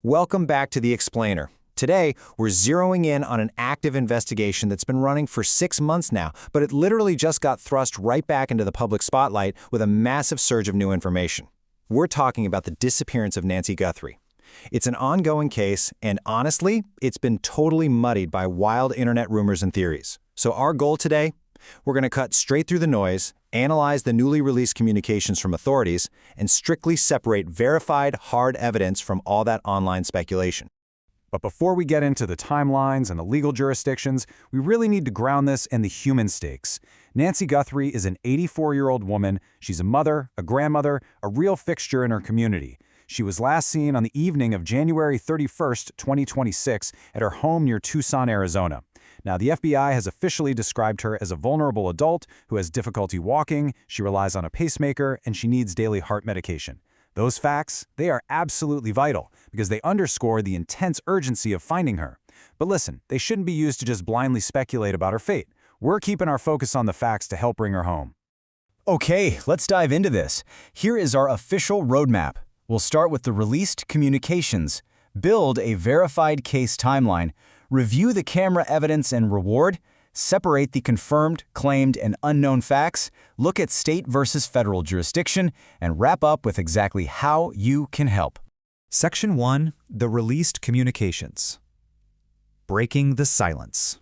Welcome back to The Explainer. Today, we're zeroing in on an active investigation that's been running for 6 months now, but it literally just got thrust right back into the public spotlight with a massive surge of new information. We're talking about the disappearance of Nancy Guthrie. It's an ongoing case, and honestly, it's been totally muddied by wild internet rumors and theories. So our goal today? We're going to cut straight through the noise, analyze the newly released communications from authorities, and strictly separate verified, hard evidence from all that online speculation. But before we get into the timelines and the legal jurisdictions, we really need to ground this in the human stakes. Nancy Guthrie is an 84-year-old woman. She's a mother, a grandmother, a real fixture in her community. She was last seen on the evening of January 31st, 2026, at her home near Tucson, Arizona. Now, the FBI has officially described her as a vulnerable adult who has difficulty walking, she relies on a pacemaker, and she needs daily heart medication. Those facts, they are absolutely vital because they underscore the intense urgency of finding her. But listen, they shouldn't be used to just blindly speculate about her fate. We're keeping our focus on the facts to help bring her home. Okay, let's dive into this. Here is our official roadmap. We'll start with the released communications, build a verified case timeline, review the camera evidence and reward, separate the confirmed, claimed, and unknown facts, look at state versus federal jurisdiction, and wrap up with exactly how you can help. Section 1. The Released Communications. Breaking the silence.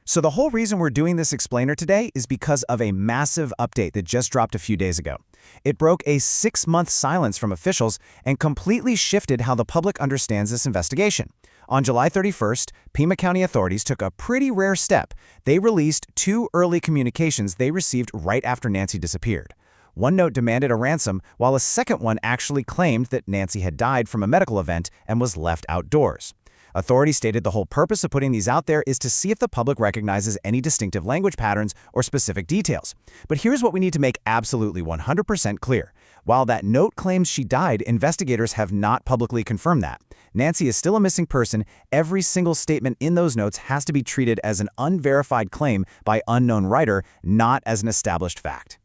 So the whole reason we're doing this explainer today is because of a massive update that just dropped a few days ago. It broke a 6-month silence from officials and completely shifted how the public understands this investigation. On July 31st, Pima County authorities took a pretty rare step. They released 2 early communications they received right after Nancy disappeared. One note demanded a ransom, while a second one actually claimed that Nancy had died from a medical event and was left outdoors. Authorities stated the whole purpose of putting these out there is to see if the public recognizes any distinctive language patterns or specific details. But here's what we need to make absolutely 100% clear. While that note claims she died, investigators have not publicly confirmed that. Nancy is still a missing person. Every single statement in those notes has to be treated as an unverified claim by unknown writer, not as an established fact.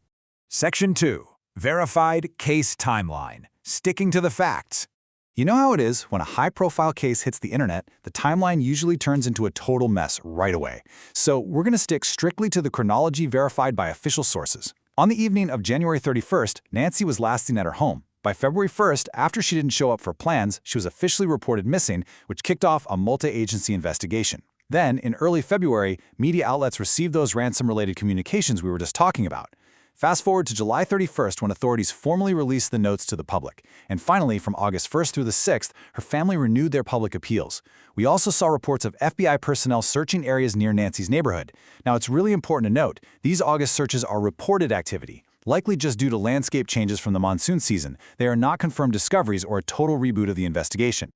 Section 2. Verified Case Timeline. Sticking to the facts. You know how it is when a high-profile case hits the internet, the timeline usually turns into a total mess right away. So we're going to stick strictly to the chronology verified by official sources. On the evening of January 31st, Nancy was last seen at her home. By February 1st, after she didn't show up for plans, she was officially reported missing, which kicked off a multi-agency investigation. Then, in early February, media outlets received those ransom-related communications we were just talking about. Fast forward to July 31st when authorities formally released the notes to the public. And finally, from August 1st through the 6th, her family renewed their public appeals. We also saw reports of FBI personnel searching areas near Nancy's neighborhood. Now, it's really important to note, these August searches are reported activity, likely just due to landscape changes from the monsoon season. They are not confirmed discoveries or a total reboot of the investigation.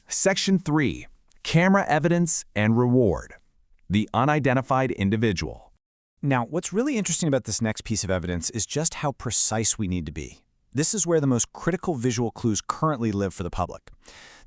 Section 3. Camera Evidence and Reward. The Unidentified Individual. Now, what's really interesting about this next piece of evidence is just how precise we need to be. This is where the most critical visual clues currently live for the public.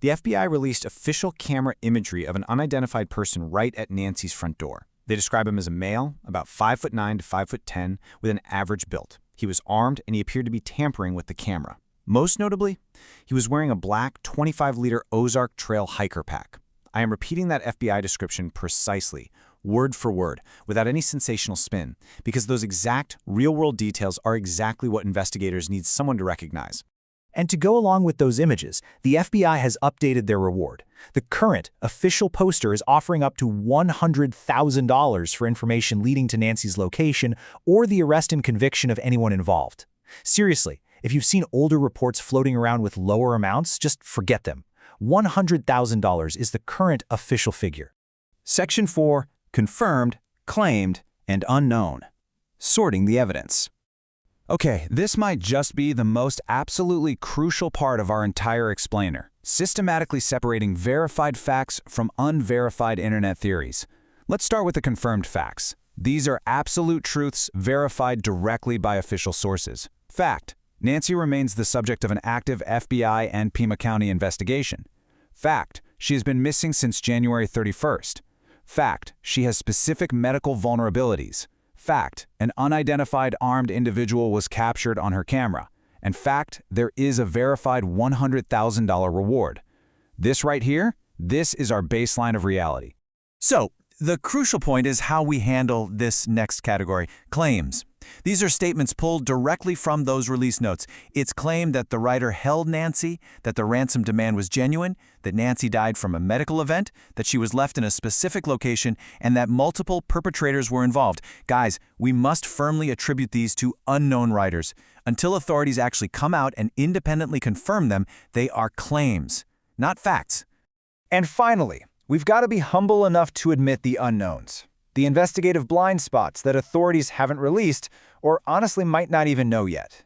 The FBI released official camera imagery of an unidentified person right at Nancy's front door. They describe him as a male, about 5'9" to 5'10", with an average build. He was armed and he appeared to be tampering with the camera. Most notably, he was wearing a black 25-liter Ozark Trail hiker pack. I am repeating that FBI description precisely, word for word, without any sensational spin, because those exact real-world details are exactly what investigators need someone to recognize. And to go along with those images, the FBI has updated their reward. The current official poster is offering up to $100,000 for information leading to Nancy's location or the arrest and conviction of anyone involved. Seriously, if you've seen older reports floating around with lower amounts, just forget them. $100,000 is the current official figure. Section 4. Confirmed, claimed, and unknown. Sorting the evidence. Okay, this might just be the most absolutely crucial part of our entire explainer, systematically separating verified facts from unverified internet theories. Let's start with the confirmed facts. These are absolute truths verified directly by official sources. Fact: Nancy remains the subject of an active FBI and Pima County investigation. Fact: she has been missing since January 31st. Fact: she has specific medical vulnerabilities. Fact: an unidentified armed individual was captured on her camera. And fact: there is a verified $100,000 reward. This right here, this is our baseline of reality. So, the crucial point is how we handle this next category, claims. These are statements pulled directly from those release notes. It's claimed that the writer held Nancy, that the ransom demand was genuine, that Nancy died from a medical event, that she was left in a specific location, and that multiple perpetrators were involved. Guys, we must firmly attribute these to unknown writers. Until authorities actually come out and independently confirm them, they are claims, not facts. And finally, we've got to be humble enough to admit the unknowns, the investigative blind spots that authorities haven't released or honestly might not even know yet.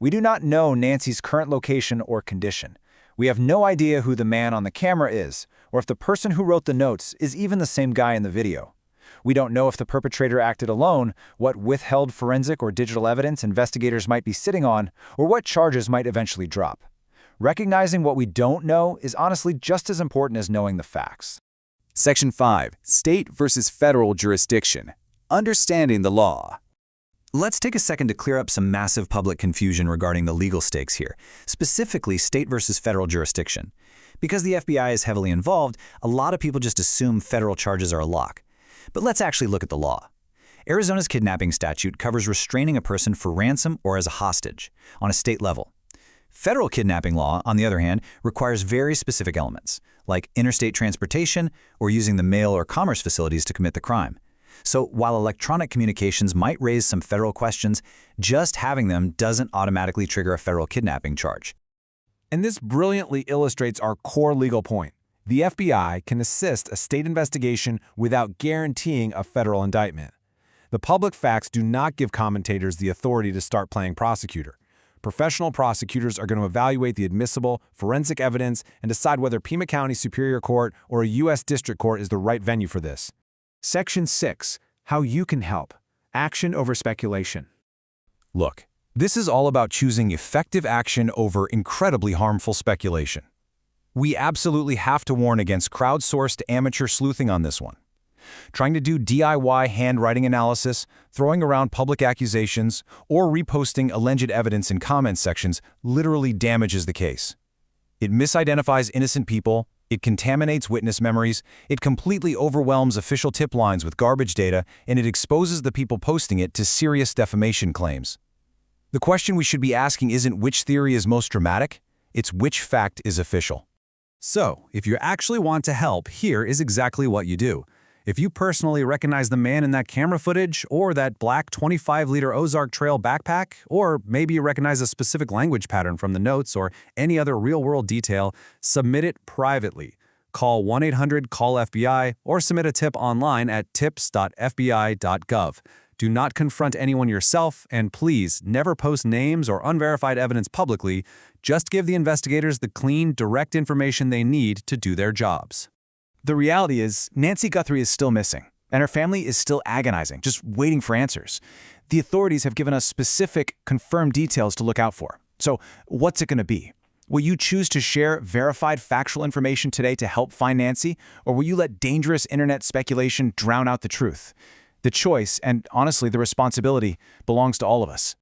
We do not know Nancy's current location or condition. We have no idea who the man on the camera is, or if the person who wrote the notes is even the same guy in the video. We don't know if the perpetrator acted alone, what withheld forensic or digital evidence investigators might be sitting on, or what charges might eventually drop. Recognizing what we don't know is honestly just as important as knowing the facts. Section 5. State versus federal jurisdiction. Understanding the law. Let's take a second to clear up some massive public confusion regarding the legal stakes here, specifically state versus federal jurisdiction. Because the FBI is heavily involved, a lot of people just assume federal charges are a lock. But let's actually look at the law. Arizona's kidnapping statute covers restraining a person for ransom or as a hostage on a state level. Federal kidnapping law, on the other hand, requires very specific elements, like interstate transportation or using the mail or commerce facilities to commit the crime. So while electronic communications might raise some federal questions, just having them doesn't automatically trigger a federal kidnapping charge. And this brilliantly illustrates our core legal point. The FBI can assist a state investigation without guaranteeing a federal indictment. The public facts do not give commentators the authority to start playing prosecutor. Professional prosecutors are going to evaluate the admissible forensic evidence and decide whether Pima County Superior Court or a U.S. District Court is the right venue for this. Section 6. How you can help. Action over speculation. Look, this is all about choosing effective action over incredibly harmful speculation. We absolutely have to warn against crowdsourced amateur sleuthing on this one. Trying to do DIY handwriting analysis, throwing around public accusations, or reposting alleged evidence in comment sections literally damages the case. It misidentifies innocent people, it contaminates witness memories, it completely overwhelms official tip lines with garbage data, and it exposes the people posting it to serious defamation claims. The question we should be asking isn't which theory is most dramatic, it's which fact is official. So, if you actually want to help, here is exactly what you do. If you personally recognize the man in that camera footage, or that black 25-liter Ozark Trail backpack, or maybe you recognize a specific language pattern from the notes or any other real-world detail, submit it privately. Call 1-800-CALL-FBI or submit a tip online at tips.fbi.gov. Do not confront anyone yourself, and please never post names or unverified evidence publicly. Just give the investigators the clean, direct information they need to do their jobs. The reality is, Nancy Guthrie is still missing, and her family is still agonizing, just waiting for answers. The authorities have given us specific, confirmed details to look out for. So, what's it going to be? Will you choose to share verified factual information today to help find Nancy, or will you let dangerous internet speculation drown out the truth? The choice, and honestly the responsibility, belongs to all of us.